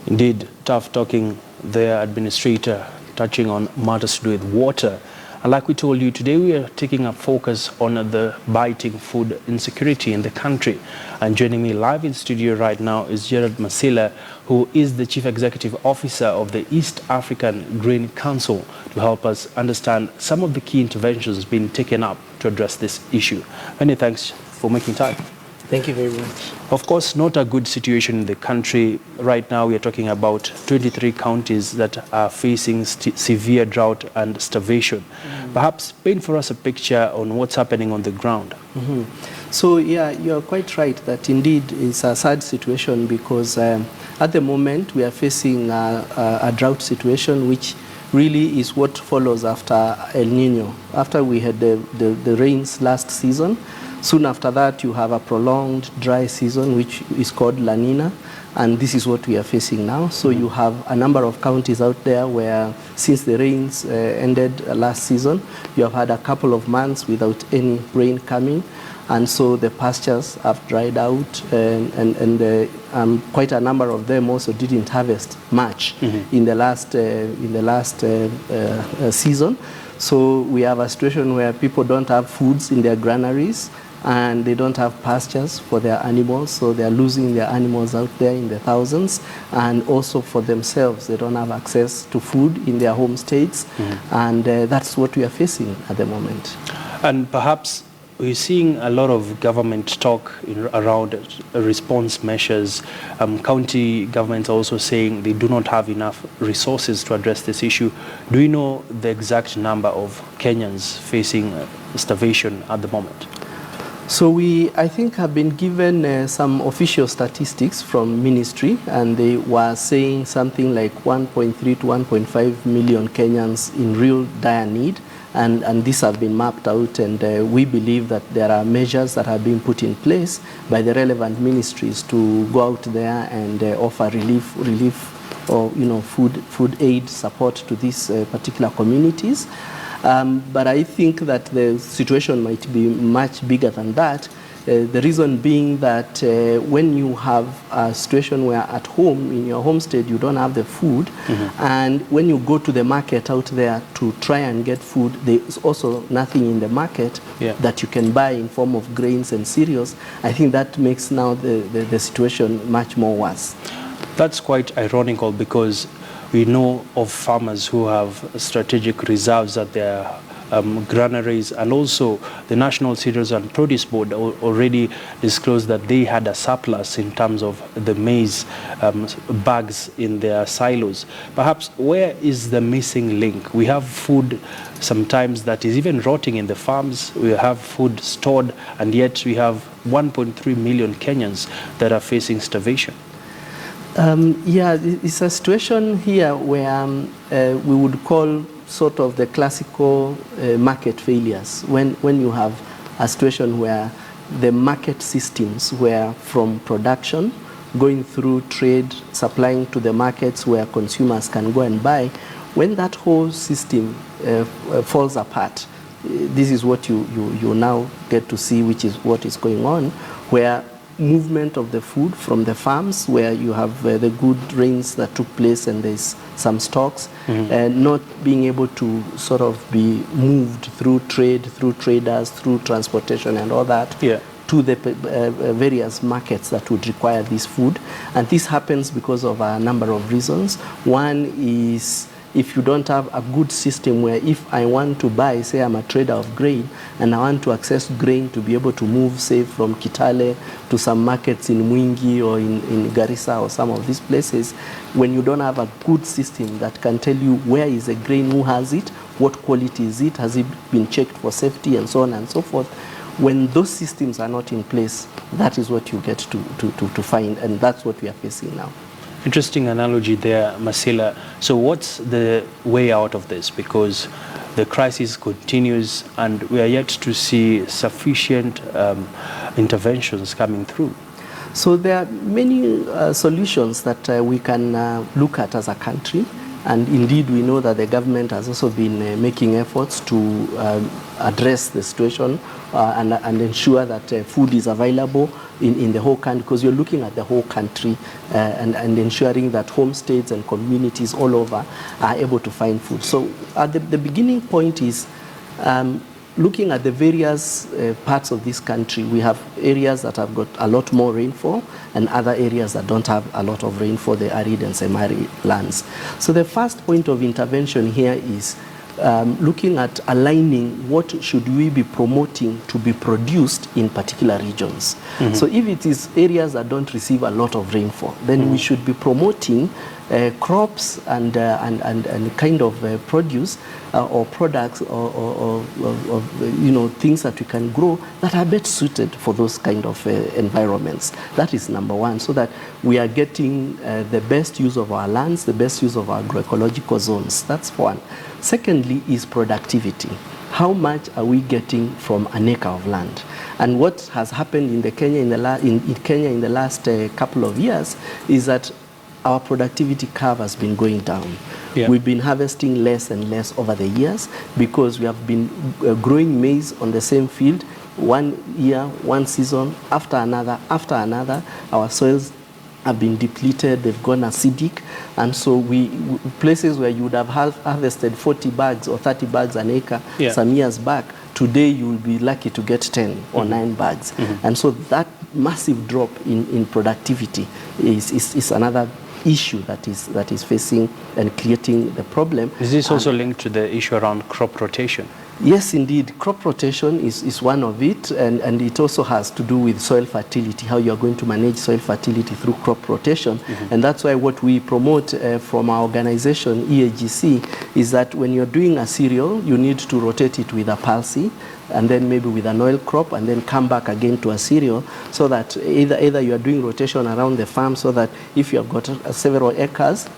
Indeed, tough talking there, Administrator, touching on matters to do with water. And like we told you, today we are taking a focus on the biting food insecurity in the country. And joining me live in studio right now is Gerald Makau, who is the Chief Executive Officer of the East African Grain Council, to help us understand some of the key interventions being taken up to address this issue. Many thanks for making time. Thank you very much. Of course, not a good situation in the country. Right now, we are talking about 23 counties that are facing severe drought and starvation. Perhaps paint for us a picture on what's happening on the ground. So, yeah, you're quite right that indeed it's a sad situation because at the moment we are facing a drought situation which really is what follows after El Nino. After we had the rains last season, soon after that, you have a prolonged dry season, which is called Lanina, and this is what we are facing now. So you have a number of counties out there where, since the rains ended last season, you have had a couple of months without any rain coming, and so the pastures have dried out, and quite a number of them also didn't harvest much in the last season. So we have a situation where people don't have foods in their granaries, and they don't have pastures for their animals, so they are losing their animals out there in the thousands, and also for themselves, they don't have access to food in their home states, and that's what we are facing at the moment. And perhaps we're seeing a lot of government talk around response measures. County governments are also saying they do not have enough resources to address this issue. Do you know the exact number of Kenyans facing starvation at the moment? So we, I think, have been given some official statistics from ministry, and they were saying something like 1.3 to 1.5 million Kenyans in real dire need, and these have been mapped out, and we believe that there are measures that have been put in place by the relevant ministries to go out there and offer relief or food aid support to these particular communities. But I think that the situation might be much bigger than that. The reason being that when you have a situation where at home, in your homestead, you don't have the food, and when you go to the market out there to try and get food, there's also nothing in the market that you can buy in form of grains and cereals. I think that makes now the situation much more worse. That's quite ironical because we know of farmers who have strategic reserves at their granaries, and also the National Cereals and Produce Board already disclosed that they had a surplus in terms of the maize bags in their silos. Perhaps where is the missing link? We have food sometimes that is even rotting in the farms. We have food stored, and yet we have 1.3 million Kenyans that are facing starvation. Yeah, it's a situation here where we would call sort of the classical market failures. When you have a situation where the market systems were from production, going through trade, supplying to the markets where consumers can go and buy, when that whole system falls apart, this is what you now get to see, which is what is going on, where movement of the food from the farms where you have the good rains that took place and there's some stocks, and not being able to sort of be moved through trade, through traders, through transportation and all that to the various markets that would require this food. And this happens because of a number of reasons. One is if you don't have a good system where if I want to buy, say I'm a trader of grain, and I want to access grain to be able to move, say, from Kitale to some markets in Mwingi or in Garissa or some of these places, when you don't have a good system that can tell you where is the grain, who has it, what quality is it, has it been checked for safety, and so on and so forth. When those systems are not in place, that is what you get to find, and that's what we are facing now. Interesting analogy there, Makau. So what's the way out of this? Because the crisis continues and we are yet to see sufficient interventions coming through. So there are many solutions that we can look at as a country. And indeed, we know that the government has also been making efforts to address the situation and ensure that food is available in the whole country, because you're looking at the whole country and ensuring that homesteads and communities all over are able to find food. So at the beginning point is looking at the various parts of this country. We have areas that have got a lot more rainfall and other areas that don't have a lot of rainfall, the arid and semi-arid lands. So the first point of intervention here is looking at aligning what should we be promoting to be produced in particular regions. Mm-hmm. So if it is areas that don't receive a lot of rainfall, then we should be promoting crops and kind of produce or products or things that we can grow that are better suited for those kind of environments. That is number one, so that we are getting the best use of our lands, the best use of our agroecological zones. That's one. Secondly is productivity. How much are we getting from an acre of land? And what has happened in Kenya in the last couple of years is that our productivity curve has been going down. Yeah. We've been harvesting less and less over the years because we have been growing maize on the same field 1 year, one season, after another. Our soils have been depleted, they've gone acidic, and so places where you would have harvested 40 bags or 30 bags an acre some years back, today you will be lucky to get 10 or 9 bags. Mm-hmm. And so that massive drop in productivity is another issue that is facing and creating the problem. Is this also linked to the issue around crop rotation? Yes, indeed. Crop rotation is one of it, and it also has to do with soil fertility, how you are going to manage soil fertility through crop rotation. Mm-hmm. And that's why what we promote from our organization, EAGC, is that when you're doing a cereal, you need to rotate it with a pulse, and then maybe with an oil crop, and then come back again to a cereal, so that either you are doing rotation around the farm, so that if you have got several acres,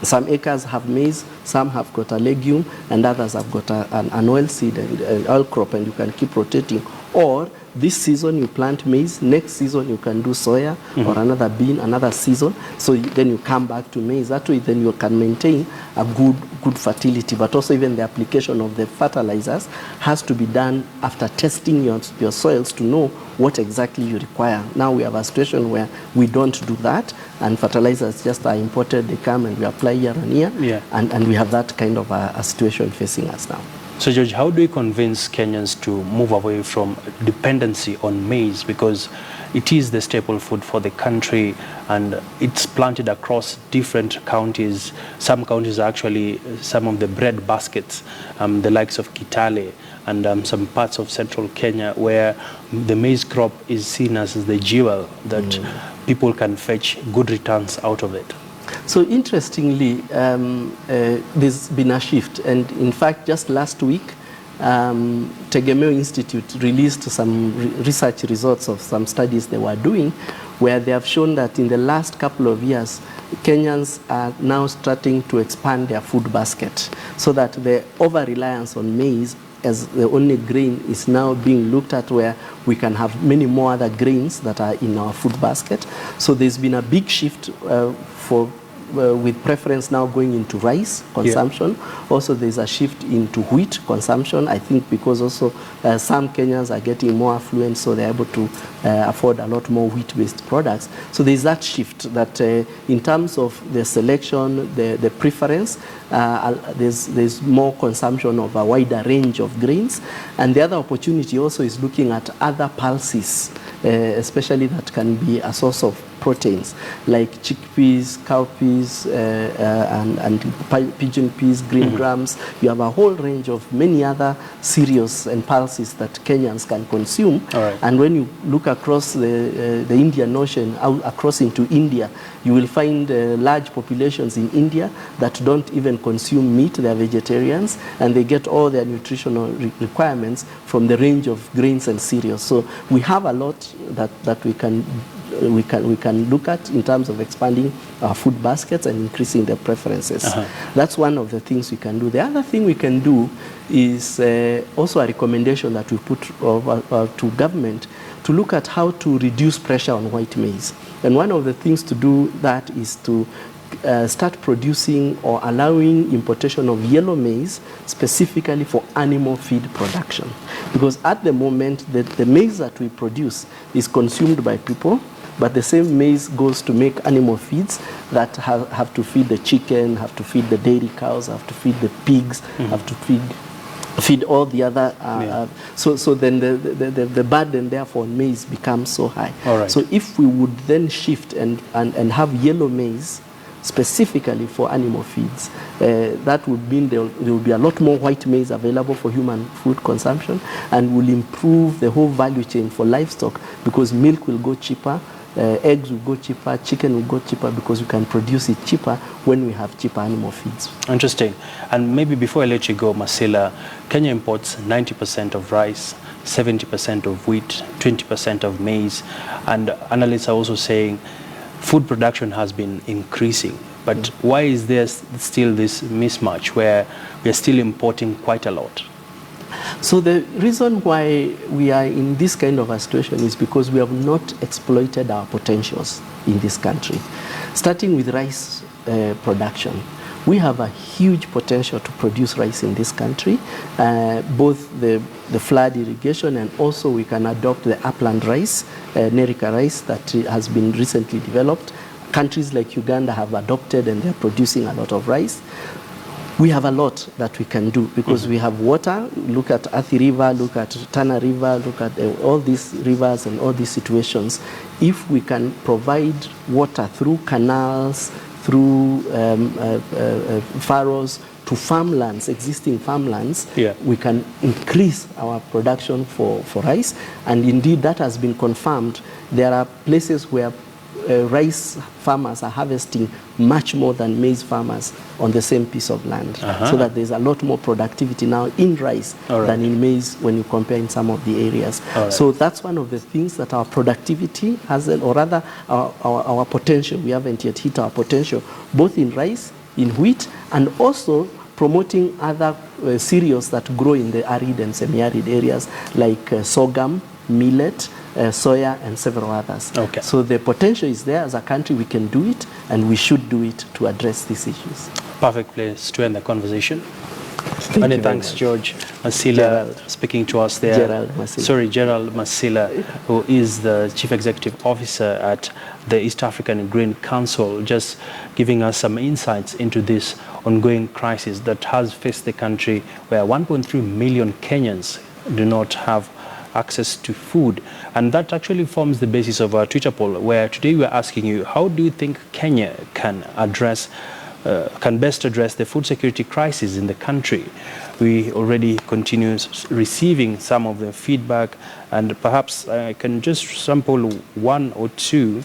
some acres have maize, some have got a legume, and others have got an oil seed and an oil crop, and you can keep rotating. Or this season you plant maize, next season you can do soya or another bean, another season. So then you come back to maize. That way then you can maintain a good fertility. But also even the application of the fertilizers has to be done after testing your soils to know what exactly you require. Now we have a situation where we don't do that, and fertilizers just are imported, they come and we apply year on year, and we have that kind of a situation facing us now. So George, how do you convince Kenyans to move away from dependency on maize, because it is the staple food for the country and it's planted across different counties. Some counties are actually some of the bread baskets, the likes of Kitale and some parts of central Kenya, where the maize crop is seen as the jewel that people can fetch good returns out of it. So interestingly, there's been a shift, and in fact just last week Tegemeo Institute released some research results of some studies they were doing, where they have shown that in the last couple of years Kenyans are now starting to expand their food basket, so that the over-reliance on maize as the only grain is now being looked at, where we can have many more other grains that are in our food basket. So there's been a big shift with preference now going into rice consumption. Also there's a shift into wheat consumption, I think because also some Kenyans are getting more affluent, so they're able to afford a lot more wheat-based products. So there's that shift that in terms of the selection, the preference, there's more consumption of a wider range of grains. And the other opportunity also is looking at other pulses, especially that can be a source of proteins, like chickpeas, cowpeas, and pigeon peas, green grams. You have a whole range of many other cereals and pulses that Kenyans can consume. And when you look across the Indian Ocean, out across into India, you will find large populations in India that don't even consume meat. They are vegetarians, and they get all their nutritional requirements from the range of grains and cereals. So we have a lot that we can look at in terms of expanding our food baskets and increasing their preferences. That's one of the things we can do. The other thing we can do is also a recommendation that we put to government to look at how to reduce pressure on white maize. And one of the things to do that is to start producing or allowing importation of yellow maize specifically for animal feed production. Because at the moment, the maize that we produce is consumed by people, but the same maize goes to make animal feeds that have to feed the chicken, have to feed the dairy cows, have to feed the pigs, have to feed all the other. So then the burden therefore on maize becomes so high. Right. So if we would then shift and have yellow maize specifically for animal feeds, that would mean there will be a lot more white maize available for human food consumption, and will improve the whole value chain for livestock, because milk will go cheaper, eggs will go cheaper, chicken will go cheaper, because we can produce it cheaper when we have cheaper animal feeds. Interesting. And maybe before I let you go, Masila, Kenya imports 90% of rice, 70% of wheat, 20% of maize, and analysts are also saying food production has been increasing. But why is there still this mismatch where we are still importing quite a lot? So the reason why we are in this kind of a situation is because we have not exploited our potentials in this country. Starting with rice production, we have a huge potential to produce rice in this country, both the flood irrigation, and also we can adopt the upland rice, Nerica rice, that has been recently developed. Countries like Uganda have adopted, and they're producing a lot of rice. We have a lot that we can do because we have water. Look at Athi River, look at Tana River, look at all these rivers and all these situations. If we can provide water through canals, through furrows to farmlands, existing farmlands, we can increase our production for rice. And indeed, that has been confirmed. There are places where rice farmers are harvesting much more than maize farmers on the same piece of land. So that there's a lot more productivity now in rice than in maize when you compare in some of the areas. So that's one of the things that our productivity has, or rather our potential, we haven't yet hit our potential, both in rice, in wheat, and also promoting other cereals that grow in the arid and semi-arid areas like sorghum, millet, soya, and several others. So the potential is there. As a country, we can do it, and we should do it to address these issues. Perfect place to end the conversation. Many thanks, George Masila, speaking to us there. Gerald Masila, who is the Chief Executive Officer at the East African Grain Council, just giving us some insights into this ongoing crisis that has faced the country, where 1.3 million Kenyans do not have access to food. And that actually forms the basis of our Twitter poll, where today we're asking you, how do you think Kenya can best address the food security crisis in the country? We already continue receiving some of the feedback, and perhaps I can just sample one or two.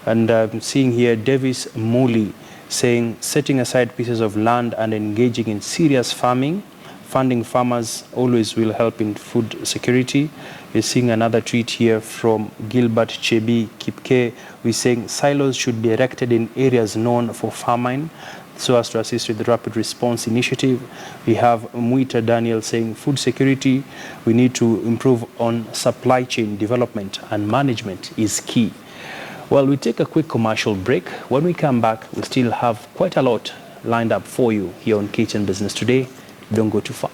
And I'm seeing here Davis Muli saying, setting aside pieces of land and engaging in serious farming. Funding farmers always will help in food security. We're seeing another tweet here from Gilbert Chebi Kipke. We're saying silos should be erected in areas known for famine so as to assist with the rapid response initiative. We have Muita Daniel saying food security, we need to improve on supply chain development and management is key. Well, we take a quick commercial break. When we come back, we still have quite a lot lined up for you here on Kitchen Business Today. Don't go too far.